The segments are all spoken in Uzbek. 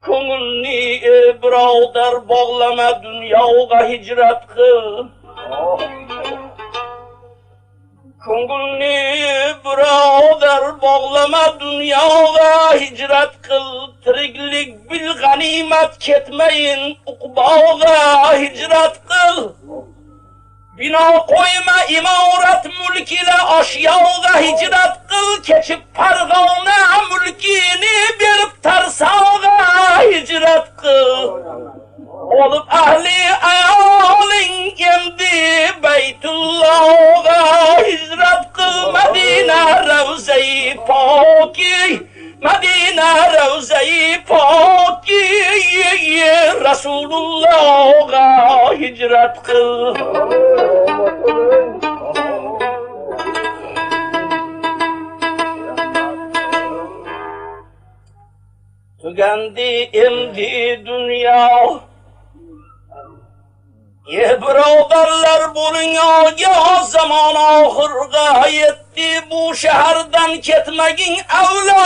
Ko'ngilni birodar bog'lama dunyoga hijrat qil. Ko'ngilni birodar bog'lama dunyoga hijrat qil. Tiriklik bil g'animat ketmayin uqboga hijrat qil. Bino qo'yma imorat mulk ila ashyoga hijrat qil. Kechib Farg'ona mulkini berib Tarsoga hijrat qil. Olib ahli ayoling endi Baytullohga hijrat qil. Madina ravzai poki, Madina ravzai poki, Rasulullohga hijrat qil. Tugandi endi dunyo. Birodarlar bo'ling ogoh, zamon oxirga yetdi. Bu shahardan ketmagin avlo.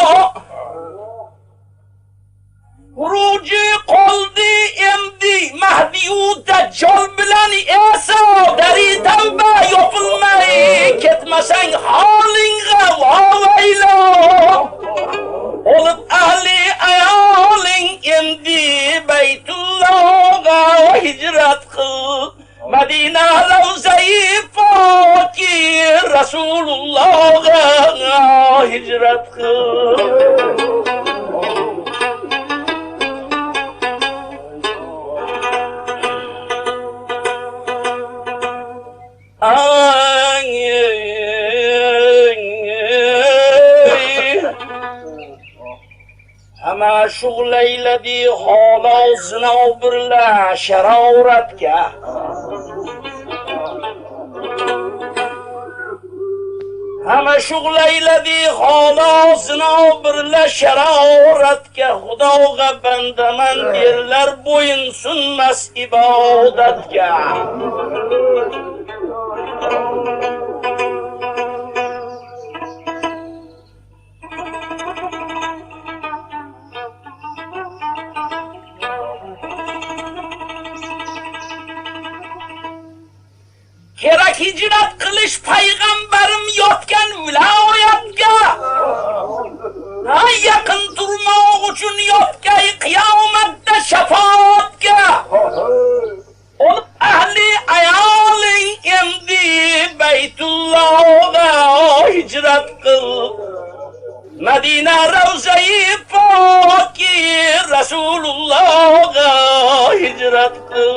Xuruji qoldi endi Mahdi-yu Dajjal bilan Isa. Dari tavba yopilmay ketmasang holingga vavaylo. Olib ahli ayoling endi Baytullohga hijrat qil. Madina ravzai poki, Rasulullohga hijrat qil. Hamma shug'layladi holo zino birla sharoratga. Hamma shug'layladi holo zino birla sharoratga. Xudoga bandaman derlar bo'yin sunmas ibodatga. Kerak hijrat qilish payg'ambarim yotgan viloyatga. Yaqin turmoq uchun yotgay qiyomatda shafoatga. Ol ahli ayoling endi Baytullohga hijrat qil. Madina ravzai poki, Rasulullohga hijrat qil.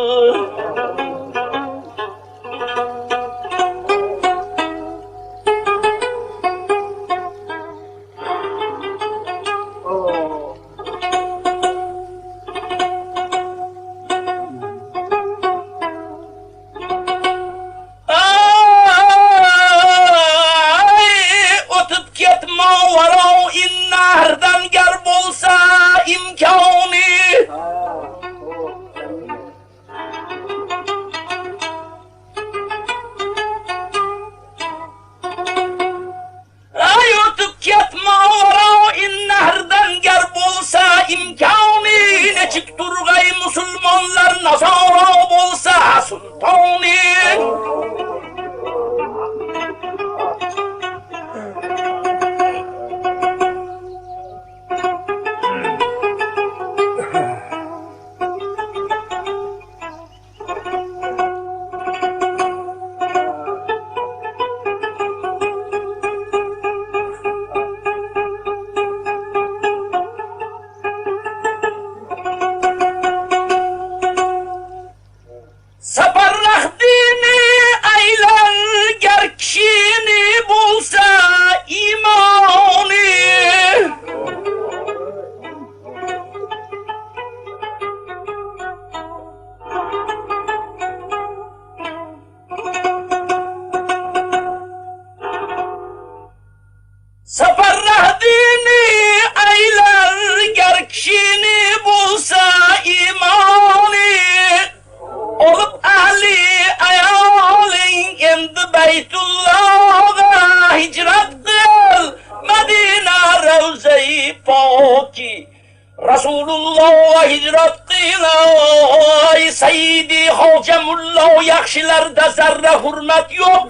yaxshilarda zarra hurmat yo'q,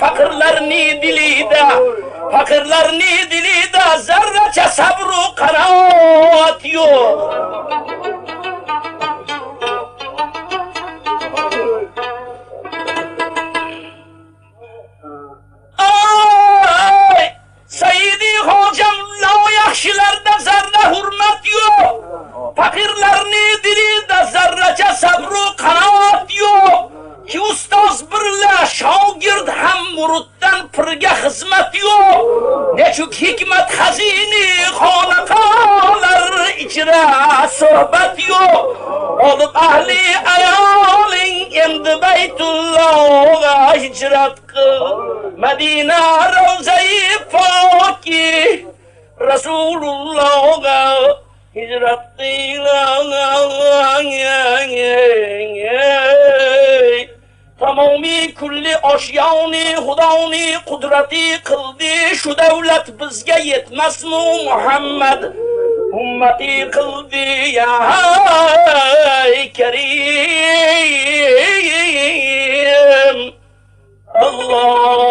faqirlarning dilida zarracha sabr va qanoat yo'q. Ay, Sayyidi Hojamullo yaxshilarda zarra hurmat yo'q, faqirlarning dilida zarracha sabr va qanoat yo'q. Ki ustoz birla shogird ham muriddan pirga xizmat yo'q. Nechuk hikmat xazini xonaqolar ichra suhbat yo'q. Olib ahli ayoling endi Baytullohga hijrat qil. Madina ravzai poki Rasulullohga hijrat qil. Tamomi kulli oshyoni xudoni qudrati qildi, shu davlat bizga yetmasmi Muhammad ummati qildi ya Karim. Allah